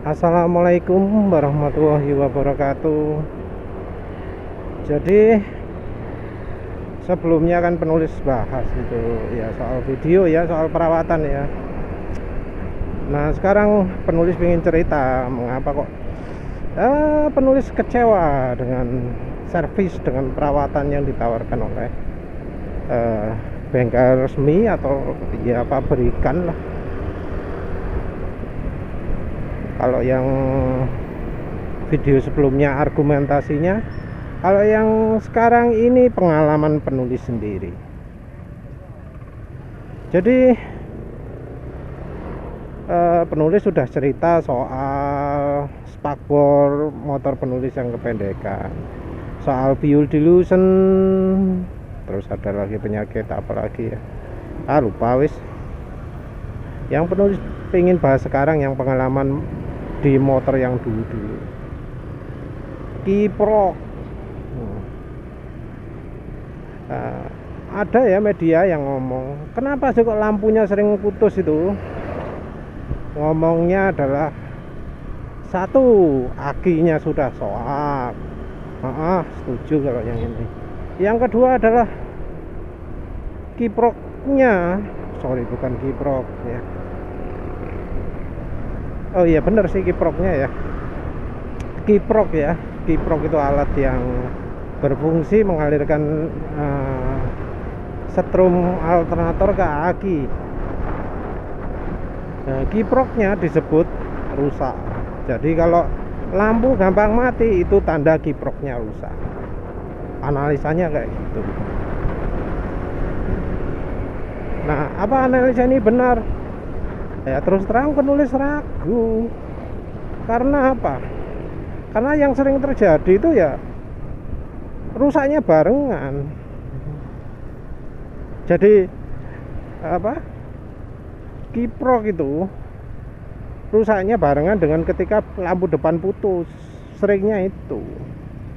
Assalamualaikum warahmatullahi wabarakatuh. Jadi sebelumnya kan penulis bahas itu ya soal video ya, soal perawatan ya. Nah sekarang penulis ingin cerita mengapa kok penulis kecewa dengan servis, dengan perawatan yang ditawarkan oleh bengkel resmi atau ya pabrikan lah. Kalau yang video sebelumnya argumentasinya, kalau yang sekarang ini pengalaman penulis sendiri. Jadi penulis sudah cerita soal spakbor motor penulis yang kependekan, soal fuel dilution, terus ada lagi penyakit apa lagi ya, lupa wis. Yang penulis pengen bahas sekarang yang pengalaman di motor yang dulu-dulu, kiprok. Ada ya media yang ngomong, kenapa sih kok lampunya sering putus itu? Ngomongnya adalah satu, akinya sudah soak. Setuju kalau yang ini. Yang kedua adalah kiproknya, bukan kiprok ya. Oh iya bener sih kiproknya ya. Kiprok ya. Kiprok itu alat yang berfungsi mengalirkan setrum alternator ke aki. Kiproknya disebut rusak. Jadi kalau lampu gampang mati itu tanda kiproknya rusak. Analisanya kayak gitu. Nah, apa analisa ini benar? Ya terus terang penulis ragu. Karena apa? Karena yang sering terjadi itu ya rusaknya barengan. Jadi apa? Kiprok itu rusaknya barengan dengan ketika lampu depan putus. Seringnya itu.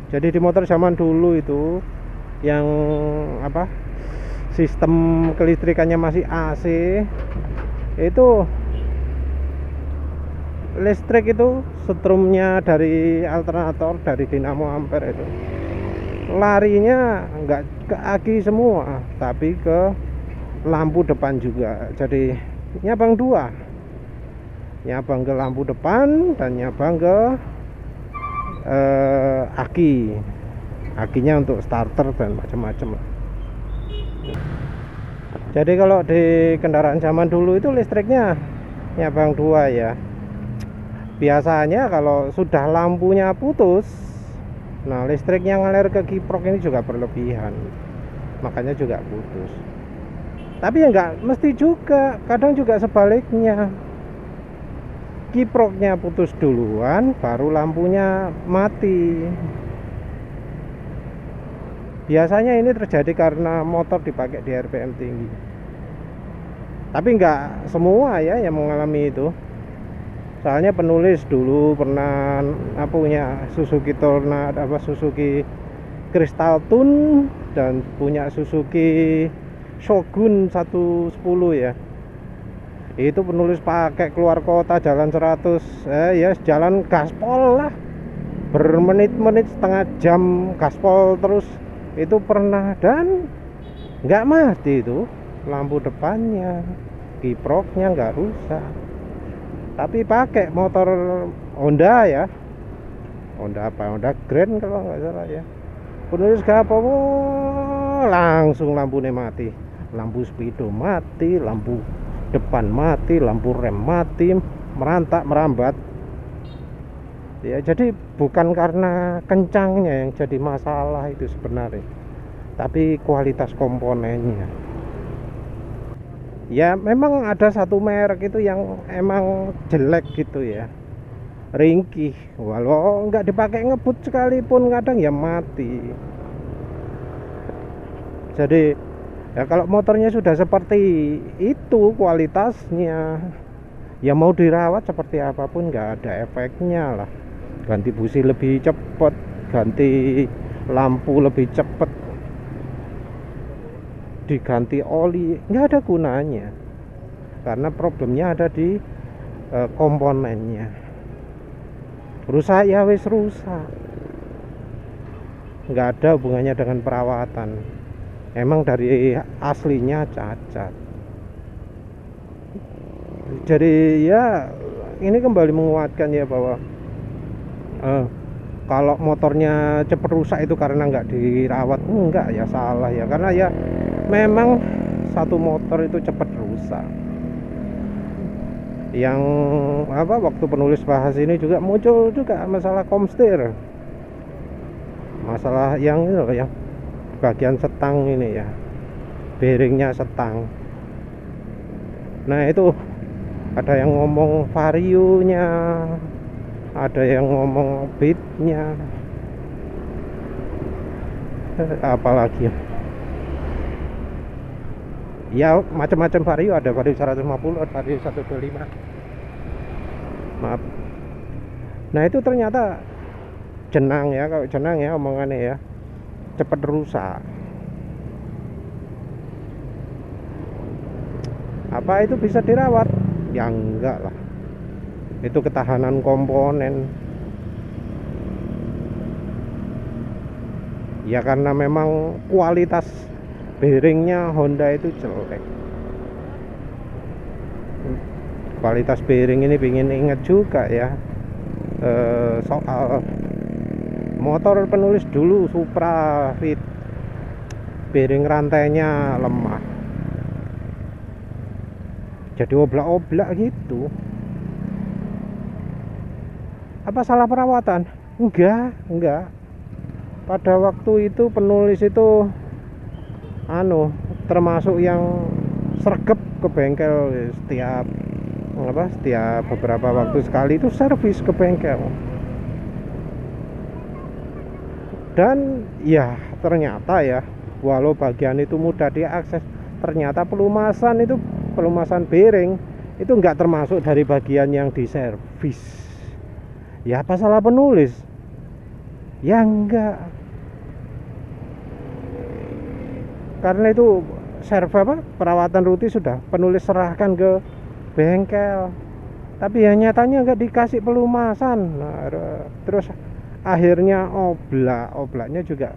Jadi di motor zaman dulu itu yang apa? Sistem kelistrikannya masih AC, itu listrik itu setrumnya dari alternator, dari dinamo ampere itu larinya enggak ke aki semua, tapi ke lampu depan juga. Jadi nyabang dua, nyabang ke lampu depan dan nyabang ke akinya untuk starter dan macam-macam. Jadi kalau di kendaraan zaman dulu itu listriknya nyabang dua ya. Biasanya kalau sudah lampunya putus, nah listriknya ngalir ke kiprok ini juga berlebihan, makanya juga putus. Tapi ya nggak mesti juga, kadang juga sebaliknya, kiproknya putus duluan baru lampunya mati. Biasanya ini terjadi karena motor dipakai di RPM tinggi. Tapi nggak semua ya yang mengalami itu. Soalnya penulis dulu pernah punya Suzuki Tornado, Suzuki Crystal Tune, dan punya Suzuki Shogun 110 ya. Itu penulis pakai keluar kota jalan 100 ya jalan gaspol lah, bermenit-menit, setengah jam gaspol terus. Itu pernah dan nggak mati itu lampu depannya, kiproknya nggak rusak. Tapi pakai motor Honda ya, Honda Grand kalau nggak salah ya. Penulis gapo langsung lampunya mati, lampu speedo mati, lampu depan mati, lampu rem mati, merambat. Ya jadi bukan karena kencangnya yang jadi masalah itu sebenarnya, tapi kualitas komponennya. Ya memang ada satu merek itu yang emang jelek gitu ya, ringkih, walau nggak dipakai ngebut sekalipun kadang ya mati. Jadi ya kalau motornya sudah seperti itu kualitasnya, ya mau dirawat seperti apapun nggak ada efeknya lah. Ganti busi lebih cepat, ganti lampu lebih cepat, diganti oli, nggak ada gunanya, karena problemnya ada di komponennya. rusak ya wis rusak, nggak ada hubungannya dengan perawatan, emang dari aslinya cacat. Jadi ya ini kembali menguatkan ya bahwa kalau motornya cepat rusak itu karena nggak dirawat, enggak ya, salah ya, karena ya memang satu motor itu cepat rusak. Yang apa, waktu penulis bahas ini juga muncul juga masalah komstir, masalah yang ini loh, yang bagian setang ini ya, bearingnya setang. Nah itu ada yang ngomong varionya, ada yang ngomong bitnya, apalagi ya macam-macam vario, ada vario 150, ada vario 125, maaf. Nah itu ternyata jenang ya, kalau jenang ya omongannya ya, cepat rusak. Apa itu bisa dirawat? Ya enggak lah, itu ketahanan komponen ya, karena memang kualitas bearingnya Honda itu jelek. Kualitas bearing ini ingin ingat juga ya, soal motor penulis dulu Supra Fit, bearing rantainya lemah, jadi oblak-oblak gitu. Apa salah perawatan? Enggak. Pada waktu itu penulis itu termasuk yang sregep ke bengkel setiap beberapa waktu sekali itu servis ke bengkel. Dan ya ternyata ya, walau bagian itu mudah diakses, ternyata pelumasan bearing itu enggak termasuk dari bagian yang diservis. Ya apa salah penulis? Ya enggak, karena itu perawatan rutin sudah penulis serahkan ke bengkel, tapi ya nyatanya enggak dikasih pelumasan. Nah, terus akhirnya oblaknya juga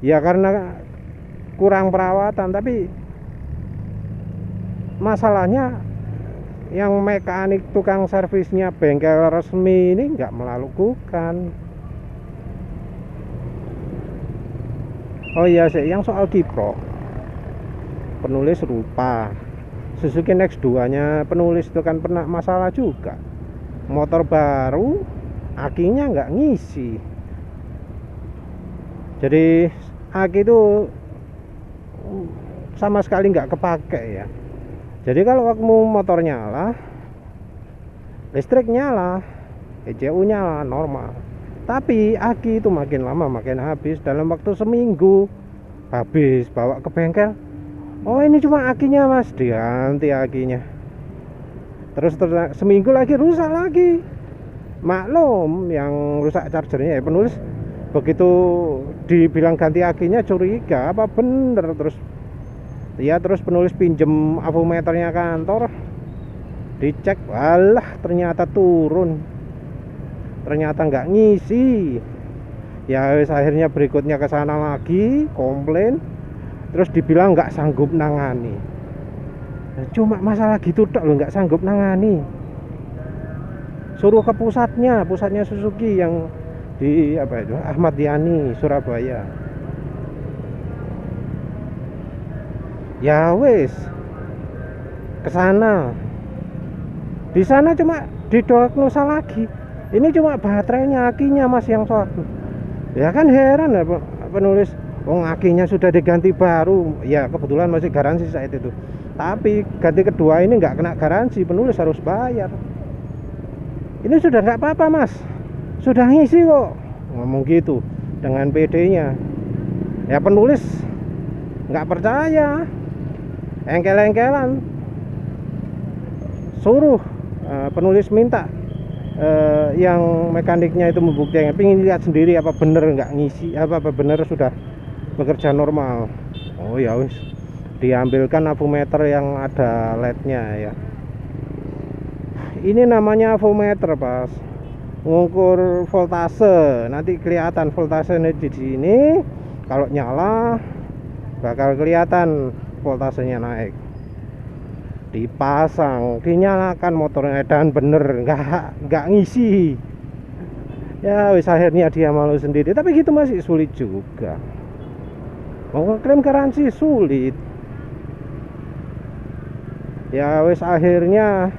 ya karena kurang perawatan. Tapi masalahnya yang mekanik tukang servisnya bengkel resmi ini nggak melakukan. Oh iya sih, yang soal Kipro penulis rupa Suzuki Next 2 nya penulis itu kan pernah masalah juga, motor baru akinya nggak ngisi, jadi aki itu sama sekali nggak kepake ya. Jadi kalau waktu motor nyala, listrik nyala, ECU nyala normal, tapi aki itu makin lama makin habis. Dalam waktu seminggu habis, bawa ke bengkel, oh ini cuma akinya mas, diganti akinya. Terus seminggu lagi rusak lagi. Maklum yang rusak chargernya ya penulis, begitu dibilang ganti akinya curiga apa bener. Terus penulis pinjem avometernya kantor, dicek, walah ternyata turun, ternyata nggak ngisi. Ya akhirnya berikutnya ke sana lagi komplain, terus dibilang nggak sanggup nangani. Cuma masalah gitu tok loh, nggak sanggup nangani, suruh ke pusatnya Suzuki yang di Ahmad Yani Surabaya. Ya wes ke sana, di sana cuma didiagnosa lagi, ini cuma baterainya, akinya mas yang soal. Ya kan heran ya penulis, akinya sudah diganti baru, ya kebetulan masih garansi saat itu, tapi ganti kedua ini nggak kena garansi, penulis harus bayar. Ini sudah nggak apa-apa mas, sudah ngisi kok, ngomong gitu dengan PD-nya. Ya penulis nggak percaya, engkel-engkelan, suruh penulis minta yang mekaniknya itu membuktikan, pengen lihat sendiri apa bener nggak ngisi, apa bener sudah bekerja normal. Oh ya wis, diambilkan avometer yang ada LED-nya ya. Ini namanya avometer pas, ngukur voltase, nanti kelihatan voltasenya di sini. Kalau nyala bakal kelihatan voltasenya naik. Dipasang, dinyalakan motornya dan bener nggak ngisi. Ya wis akhirnya dia malu sendiri, tapi gitu masih sulit juga. Mau klaim garansi sulit. Ya wis akhirnya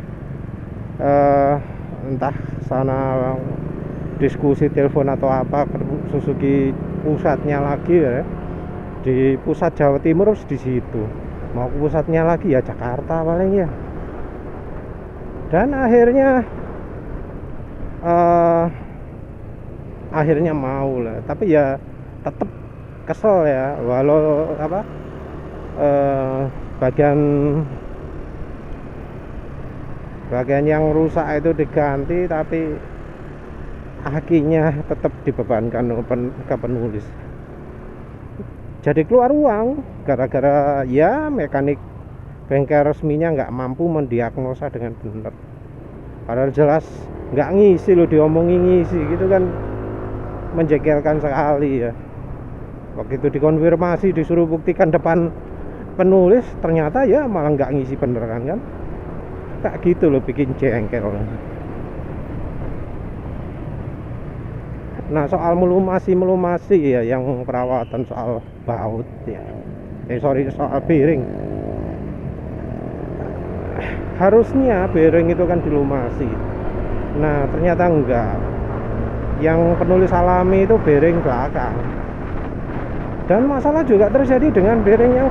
entah sana diskusi telepon atau apa ke Suzuki pusatnya lagi ya, di pusat Jawa Timur harus di situ. Mau ke pusatnya lagi ya Jakarta paling ya. Dan akhirnya mau lah, tapi ya tetap kesel ya, walau apa bagian yang rusak itu diganti, tapi akinya tetap dibebankan ke penulis. Jadi keluar uang gara-gara ya mekanik bengkel resminya nggak mampu mendiagnosa dengan benar. Padahal jelas nggak ngisi loh, diomongin ngisi gitu kan, menjengkelkan sekali ya. Waktu itu dikonfirmasi, disuruh buktikan depan penulis, ternyata ya malah nggak ngisi beneran kan. Kayak gitu loh, bikin jengkel. Nah soal melumasi ya, yang perawatan soal baut ya, soal bearing. Harusnya bearing itu kan dilumasi. Nah ternyata enggak. Yang penulis alami itu bearing belakang. Dan masalah juga terjadi dengan bearing yang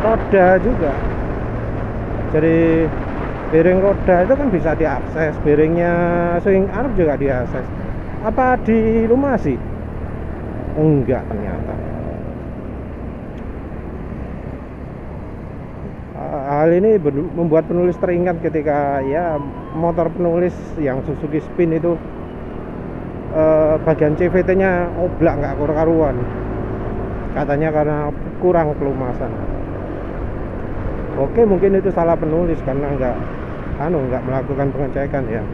roda juga. Jadi bearing roda itu kan bisa diakses, bearingnya swing arm juga diakses. Apa dilumasi? Enggak ternyata. Hal ini membuat penulis teringat ketika ya motor penulis yang Suzuki Spin itu bagian CVT-nya oblak, nggak karuan. Katanya karena kurang pelumasan. Oke, mungkin itu salah penulis karena nggak melakukan pengecekan ya.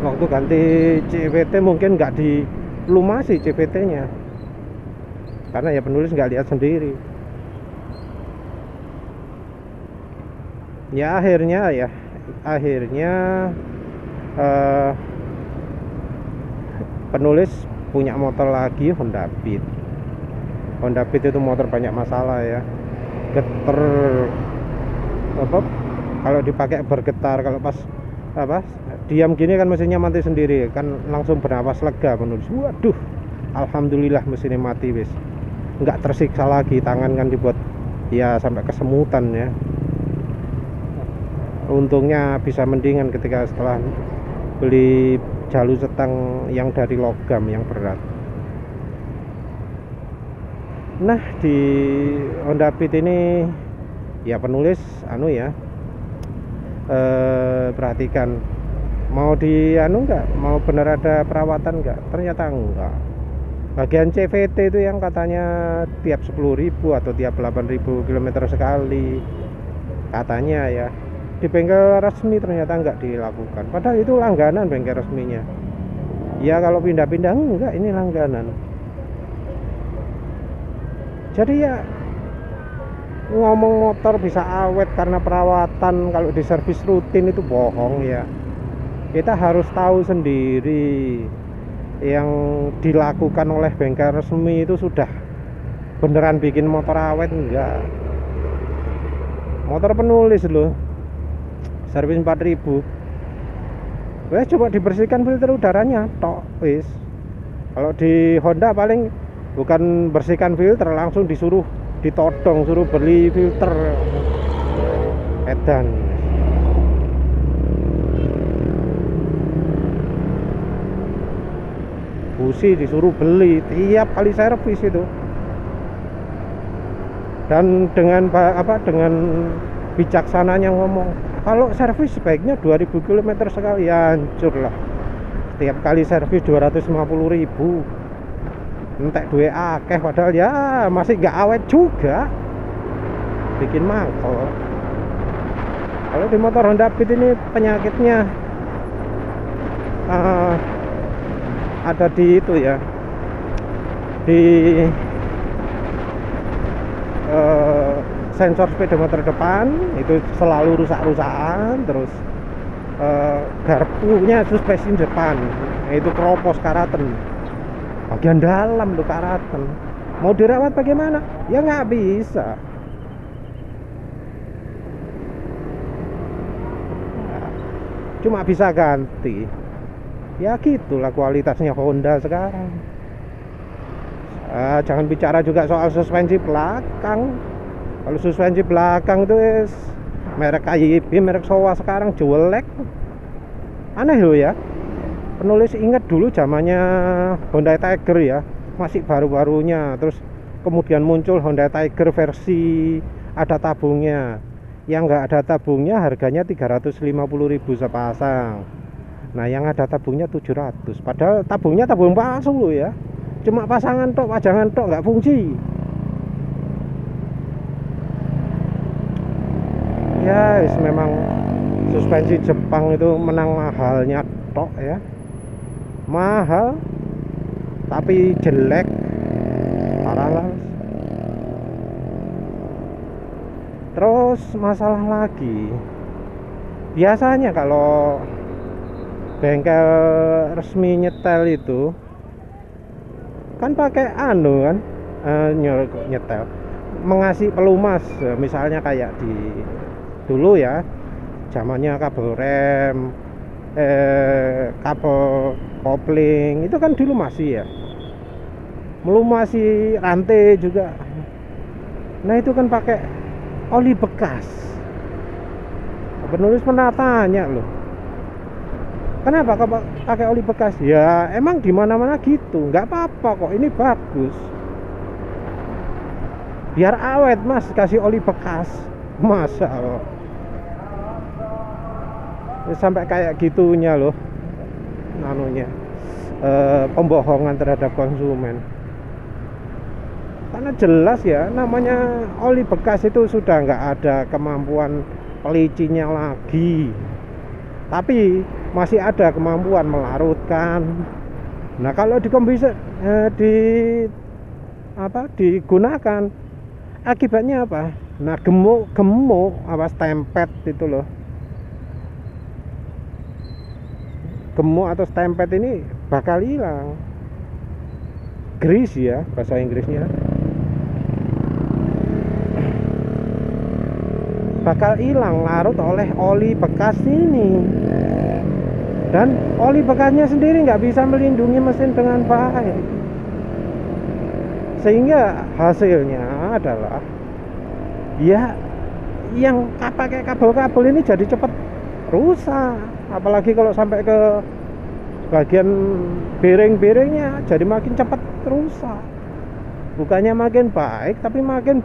Waktu ganti CVT mungkin nggak dilumasi CVT-nya, karena ya penulis nggak lihat sendiri. Ya akhirnya penulis punya motor lagi, Honda Beat. Honda Beat itu motor banyak masalah ya. Getar kalau dipakai bergetar, kalau pas diam gini kan mesinnya mati sendiri kan, langsung bernapas lega penulis. Waduh, alhamdulillah mesinnya mati wis, nggak tersiksa lagi. Tangan kan dibuat ya sampai kesemutan ya. Untungnya bisa mendingan ketika setelah beli jalur setang yang dari logam yang berat. Nah di Honda Beat ini ya penulis perhatikan, mau mau bener ada perawatan nggak? Ternyata enggak. Bagian CVT itu yang katanya tiap 10.000 atau tiap 8.000 km sekali katanya ya, di bengkel resmi ternyata nggak dilakukan. Padahal itu langganan bengkel resminya. Ya kalau pindah-pindah enggak, ini langganan. Jadi ya ngomong motor bisa awet karena perawatan, kalau di servis rutin itu bohong ya. Kita harus tahu sendiri yang dilakukan oleh bengkel resmi itu sudah beneran bikin motor awet enggak. Motor penulis loh, servis 4.000. Wes coba dibersihkan filter udaranya tok wis. Kalau di Honda paling bukan bersihkan filter, langsung disuruh ditodong, suruh beli filter edan. Busi disuruh beli tiap kali servis itu. Dan dengan bijaksananya ngomong, kalau servis sebaiknya 2.000 km sekali. Ya hancur lah, setiap kali servis 250.000. entek duwe akeh, padahal ya masih nggak awet juga, bikin mangkol. Kalau di motor Honda Beat ini penyakitnya eh, ada di itu ya, di sensor sepeda motor depan itu selalu rusak-rusakan. Terus garpunya suspensi depan itu keropos karaten, bagian dalam tuh karaten, mau dirawat bagaimana ya nggak bisa. Cuma bisa ganti. Ya gitulah kualitasnya Honda sekarang. Jangan bicara juga soal suspensi belakang. Kalau suspensi belakang itu merek KYB, merek Showa sekarang jelek. Aneh loh ya. Penulis ingat dulu zamannya Honda Tiger ya, masih baru-barunya. Terus kemudian muncul Honda Tiger versi ada tabungnya. Yang nggak ada tabungnya harganya 350.000 sepasang. Nah yang ada tabungnya 700. Padahal tabungnya tabung palsu loh ya, cuma pasangan tok, pajangan tok, nggak fungsi. Ya memang suspensi Jepang itu menang mahalnya tok ya, mahal tapi jelek parah lah. Terus masalah lagi, biasanya kalau bengkel resmi nyetel itu kan pakai kan, nyetel mengasih pelumas, misalnya kayak di dulu ya zamannya kabel rem, kabel kopling itu kan dulu masih ya, melumasi rantai juga. Nah itu kan pakai oli bekas. Penulis pernah tanya loh, kenapa kau pakai oli bekas? Ya emang di mana-mana gitu, nggak apa-apa kok, ini bagus. Biar awet mas, kasih oli bekas. Masa loh sampai kayak gitunya loh, nanunya pembohongan terhadap konsumen. Karena jelas ya, namanya oli bekas itu sudah nggak ada kemampuan pelicinya lagi, tapi masih ada kemampuan melarutkan. Nah kalau digunakan, akibatnya apa? Nah gemuk apa stempet itu loh, gemuk atau stempet ini bakal hilang. Grease ya bahasa Inggrisnya, bakal hilang larut oleh oli bekas ini. Dan oli bekasnya sendiri nggak bisa melindungi mesin dengan baik, sehingga hasilnya adalah ya yang pakai kabel-kabel ini jadi cepat rusak. Apalagi kalau sampai ke bagian bearing-bearingnya jadi makin cepat rusak, bukannya makin baik tapi makin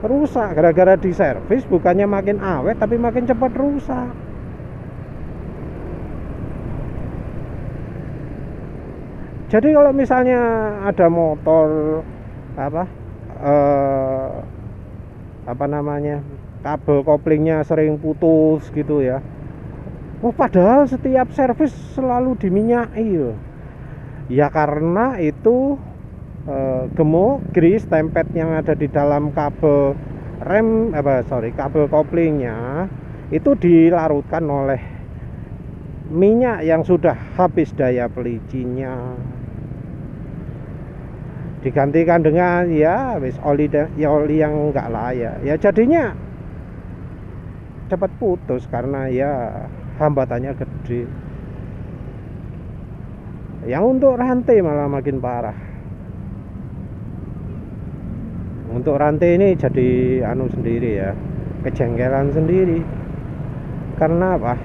rusak. Gara-gara diservis bukannya makin awet tapi makin cepat rusak. Jadi kalau misalnya ada motor apa namanya, kabel koplingnya sering putus gitu ya, padahal setiap servis selalu diminyaki loh. Ya karena itu gemuk, grease, tempet yang ada di dalam kabel kabel koplingnya itu dilarutkan oleh minyak yang sudah habis daya pelicinya, digantikan dengan ya wis oli yang enggak layak. Ya jadinya cepat putus karena ya hambatannya gede. Yang untuk rantai malah makin parah. Untuk rantai ini jadi sendiri ya, kejengkelan sendiri. Karena apa?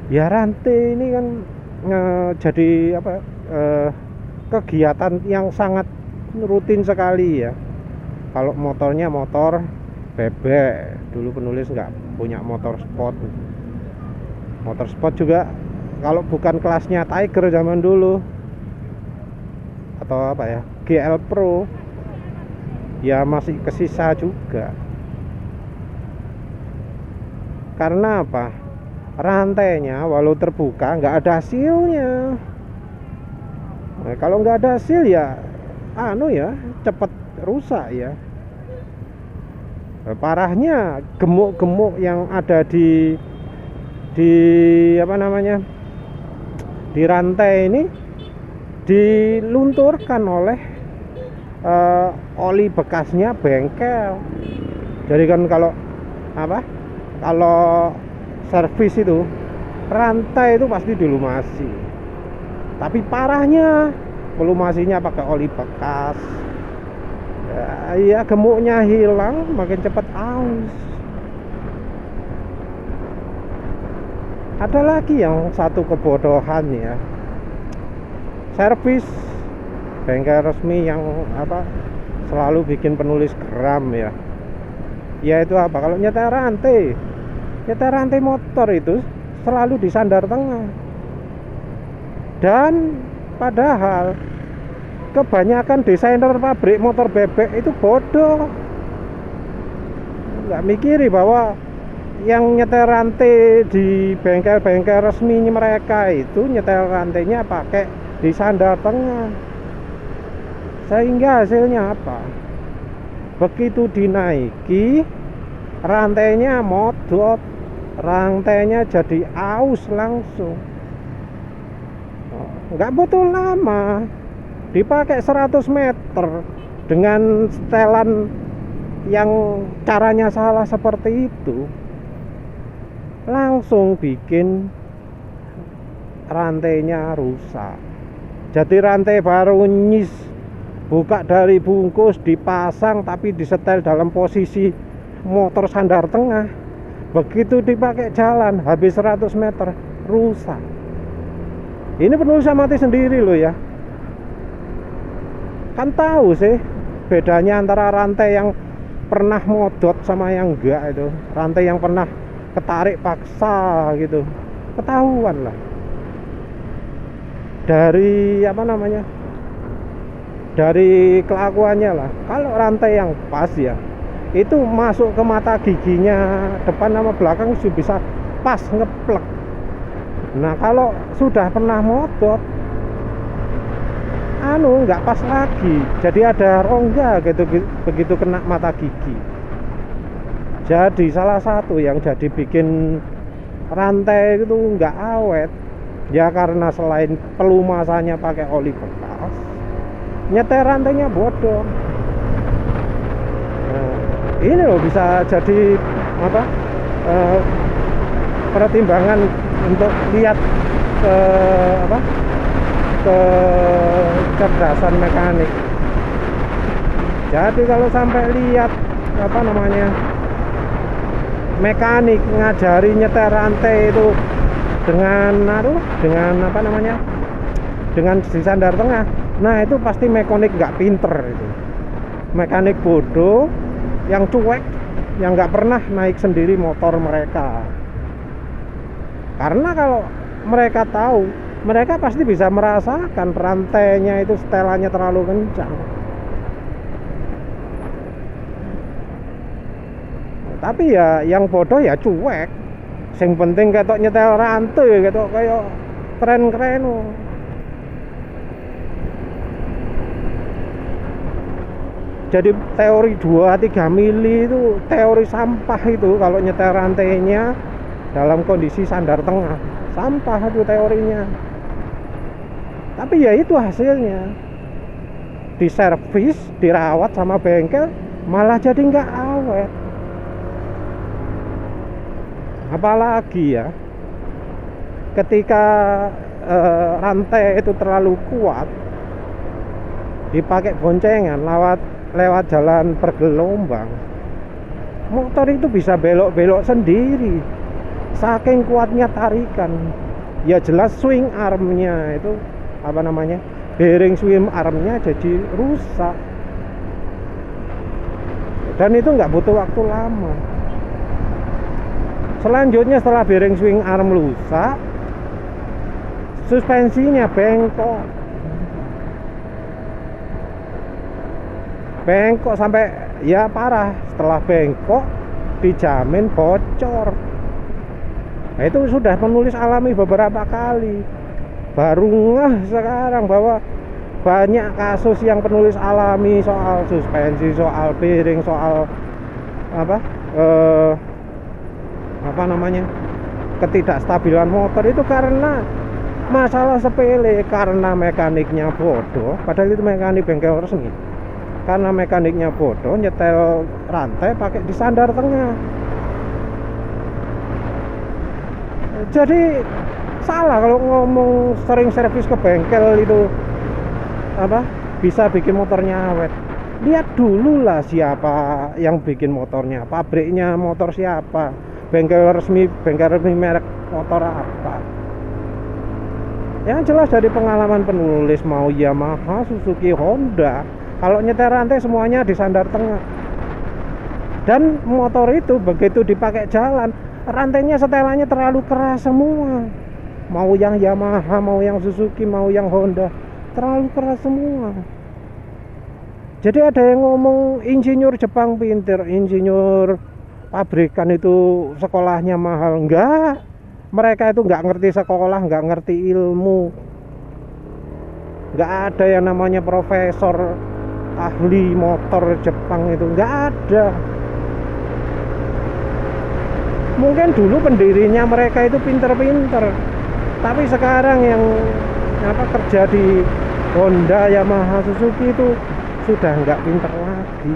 Ya rantai ini kan jadi kegiatan yang sangat rutin sekali ya. Kalau motornya motor bebek, dulu penulis nggak punya motor sport. Motor sport juga kalau bukan kelasnya Tiger zaman dulu atau GL Pro ya masih kesisa juga. Karena apa? rantainya walau terbuka nggak ada hasilnya. Nah, kalau nggak ada hasil ya cepet rusak ya. Nah, parahnya gemuk-gemuk yang ada di di rantai ini dilunturkan oleh oli bekasnya bengkel. Jadi kan kalau servis itu rantai itu pasti dilumasi, tapi parahnya pelumasinya pakai oli bekas. Ya gemuknya hilang, makin cepat aus. Ada lagi yang satu kebodohan ya, servis bengkel resmi yang selalu bikin penulis geram ya. Yaitu kalau nyetel rantai motor itu selalu di sandar tengah. Dan padahal kebanyakan desainer pabrik motor bebek itu bodoh, nggak mikiri bahwa yang nyetel rantai di bengkel-bengkel resmi mereka itu nyetel rantainya pakai di sandar tengah, sehingga hasilnya apa? Begitu dinaiki rantainya modot, rantainya jadi aus langsung. Nggak butuh lama, dipakai 100 meter dengan setelan yang caranya salah seperti itu, langsung bikin rantainya rusak. Jadi rantai baru nyis, buka dari bungkus, dipasang tapi disetel dalam posisi motor sandar tengah. Begitu dipakai jalan, habis 100 meter rusak. Ini penulis mati sendiri loh ya. Kan tahu sih bedanya antara rantai yang pernah modot sama yang enggak itu. Rantai yang pernah ketarik paksa gitu, ketahuan lah dari dari kelakuannya lah. Kalau rantai yang pas ya, itu masuk ke mata giginya depan sama belakang sudah bisa pas ngeplek. Nah kalau sudah pernah modot, nggak pas lagi, jadi ada rongga gitu begitu kena mata gigi. Jadi salah satu yang jadi bikin rantai itu nggak awet ya, karena selain pelumasannya pakai oli bekas, nyetel rantainya bodoh. Nah, ini loh bisa jadi pertimbangan untuk lihat kecerdasan mekanik. Jadi kalau sampai lihat mekanik ngajari nyetel rantai itu dengan di sandar tengah, nah itu pasti mekanik nggak pinter, itu mekanik bodoh yang cuek, yang nggak pernah naik sendiri motor mereka. Karena kalau mereka tahu, mereka pasti bisa merasakan rantainya itu setelannya terlalu kencang. Tapi ya yang bodoh ya cuek. Yang penting ketok nyetel rantai, ketok kayak keren-keren. Jadi teori 2-3 mili itu teori sampah itu kalau nyetel rantainya dalam kondisi sandar tengah. Sampah itu teorinya. Tapi ya itu hasilnya. Diservis, dirawat sama bengkel, malah jadi nggak awet. Apalagi ya ketika rantai itu terlalu kuat, dipakai boncengan lewat jalan bergelombang, motor itu bisa belok-belok sendiri saking kuatnya tarikan. Ya jelas swing armnya itu bearing swing armnya jadi rusak, dan itu nggak butuh waktu lama. Selanjutnya setelah bearing swing arm rusak, suspensinya bengkok sampai ya parah. Setelah bengkok dijamin bocor. Nah, itu sudah penulis alami beberapa kali. Baru ngeh sekarang bahwa banyak kasus yang penulis alami soal suspensi, soal bearing, soal apa apa namanya, ketidakstabilan motor itu karena masalah sepele, karena mekaniknya bodoh. Padahal itu mekanik bengkel resmi. Karena mekaniknya bodoh, nyetel rantai pakai di sandar tengah. Jadi salah kalau ngomong sering servis ke bengkel itu apa bisa bikin motornya awet. Lihat dulu lah siapa yang bikin motornya, pabriknya motor siapa, bengkel resmi merek motor apa. Yang jelas dari pengalaman penulis, mau Yamaha, Suzuki, Honda, kalau nyetel rantai semuanya di sandar tengah. Dan motor itu begitu dipakai jalan, rantainya setelannya terlalu keras semua. Mau yang Yamaha, mau yang Suzuki, mau yang Honda, terlalu keras semua. Jadi ada yang ngomong insinyur Jepang pinter, insinyur pabrikan itu sekolahnya mahal. Enggak, mereka itu nggak ngerti sekolah, nggak ngerti ilmu. Nggak ada yang namanya profesor ahli motor Jepang, itu nggak ada. Mungkin dulu pendirinya mereka itu pinter-pinter, tapi sekarang yang kerja di Honda, Yamaha, Suzuki itu sudah nggak pinter lagi.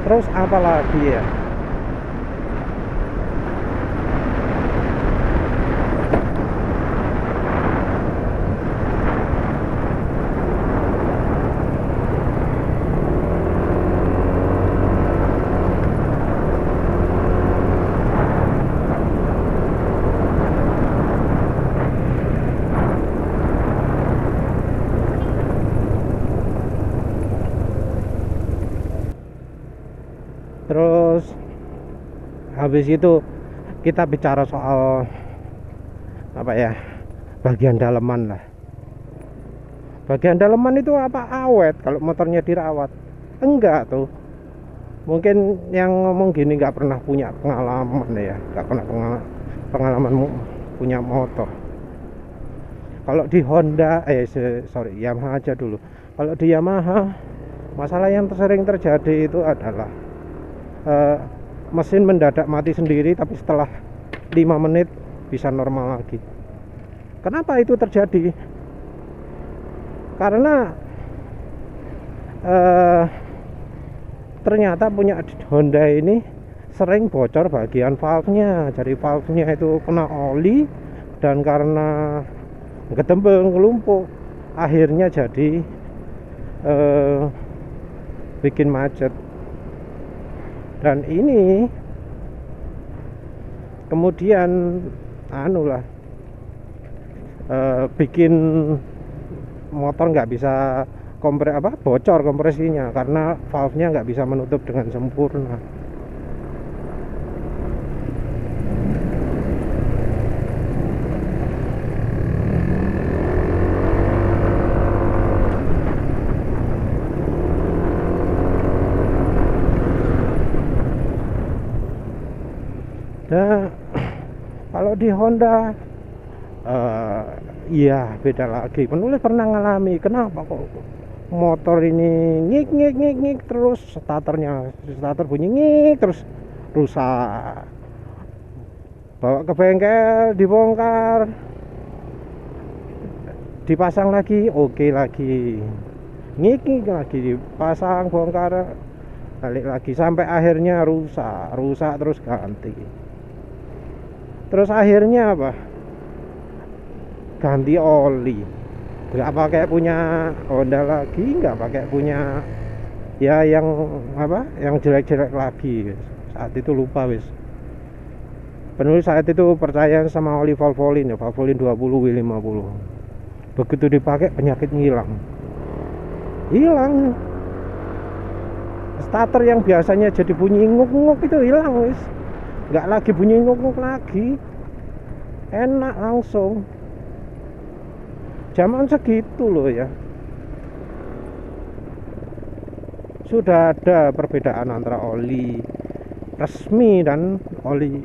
Terus apa lagi ya? Terus habis itu kita bicara soal apa ya, bagian daleman lah. Bagian daleman itu apa awet kalau motornya dirawat? Enggak tuh. Mungkin yang ngomong gini nggak pernah punya pengalaman ya, nggak pernah pengalaman punya motor. Kalau di Honda, Yamaha aja dulu. Kalau di Yamaha, masalah yang sering terjadi itu adalah mesin mendadak mati sendiri, tapi setelah 5 menit bisa normal lagi. Kenapa itu terjadi? Karena ternyata punya Honda ini sering bocor bagian valve-nya. Jadi valve-nya itu kena oli, dan karena gedembeng, kelumpuk, akhirnya jadi bikin macet. Dan ini kemudian bikin motor nggak bisa bocor kompresinya karena valve-nya nggak bisa menutup dengan sempurna. Nah, kalau di Honda iya beda lagi. Penulis pernah ngalami, kenapa kok motor ini ngik terus, starter bunyi ngik terus, rusak. Bawa ke bengkel, dibongkar, dipasang lagi, oke lagi, ngik lagi, dipasang, bongkar, balik lagi, sampai akhirnya rusak terus ganti. Terus akhirnya apa? Ganti oli. Nggak pakai punya Honda lagi, nggak pakai punya ya yang jelek-jelek lagi. Saat itu lupa wis. Penulis saat itu percaya sama oli Valvoline 20 W50. Begitu dipakai penyakit hilang. Starter yang biasanya jadi bunyi nguk-nguk itu hilang wis. Nggak lagi bunyi nguk-nguk lagi. Enak langsung. Zaman segitu loh ya. sudah ada perbedaan antara oli resmi dan oli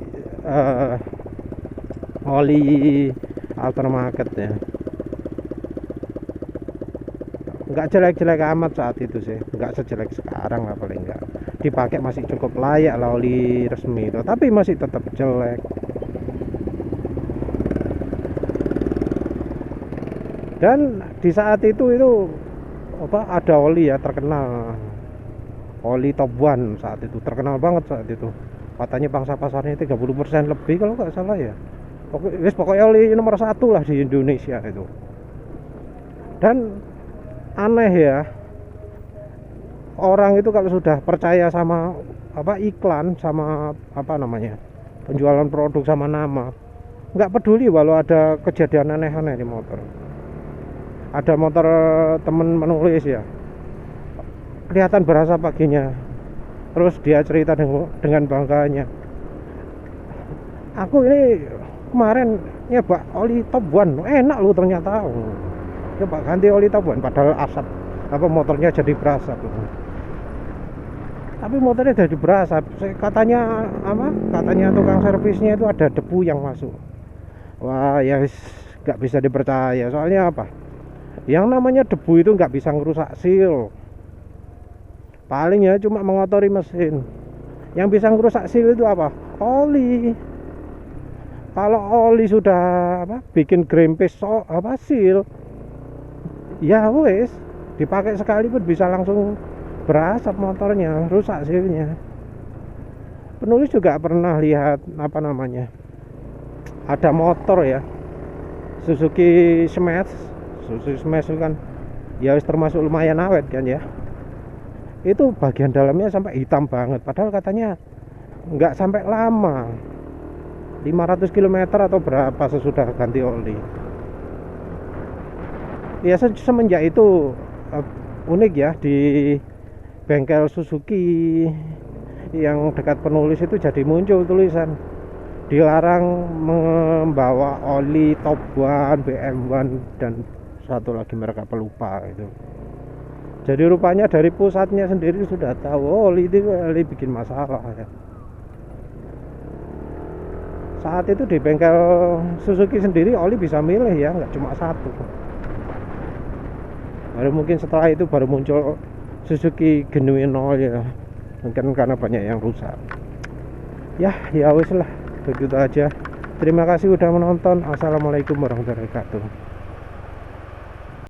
aftermarket ya. Nggak jelek-jelek amat saat itu sih, nggak sejelek sekarang lah, paling nggak dipakai masih cukup layak lah oli resmi itu, tapi masih tetap jelek. Dan di saat itu apa, ada oli ya terkenal, oli Top One saat itu terkenal banget saat itu, katanya pangsa pasarnya 30% lebih kalau nggak salah ya. Pokoknya oli nomor 1 lah di Indonesia itu. Dan aneh ya, orang itu kalau sudah percaya sama apa iklan, sama apa namanya, penjualan produk sama nama, nggak peduli walau ada kejadian aneh-aneh di motor. Ada motor temen menulis ya, kelihatan berasa paginya, terus dia cerita dengan bangganya, aku ini kemarin nyoba oli Top One, enak loh ternyata, coba ganti oli Top One, padahal asap apa motornya jadi berasap. Tapi motornya jadi berasap, katanya apa, katanya tukang servisnya itu ada debu yang masuk. Wah ya nggak bisa dipercaya, soalnya apa, yang namanya debu itu nggak bisa ngerusak seal, paling ya cuma mengotori mesin. Yang bisa ngerusak seal itu apa, oli. Kalau oli sudah apa, bikin grempes apa seal, ya wes dipakai sekali pun bisa langsung berasap motornya, rusak sealnya. Penulis juga pernah lihat apa namanya, ada motor ya, Suzuki Smash itu kan ya termasuk lumayan awet kan ya, itu bagian dalamnya sampai hitam banget, padahal katanya nggak sampai lama, 500 km atau berapa sesudah ganti oli. Ya semenjak itu unik ya, di bengkel Suzuki yang dekat penulis itu jadi muncul tulisan dilarang membawa oli Top One, BM1 dan satu lagi mereka pelupa itu. Jadi rupanya dari pusatnya sendiri sudah tahu oli bikin masalah ya. Saat itu di bengkel Suzuki sendiri oli bisa milih ya, nggak cuma satu. Baru mungkin setelah itu baru muncul Suzuki Genuine Oil ya, mungkin karena banyak yang rusak. Ya wis lah, begitu aja. Terima kasih udah menonton. Assalamualaikum warahmatullahi wabarakatuh.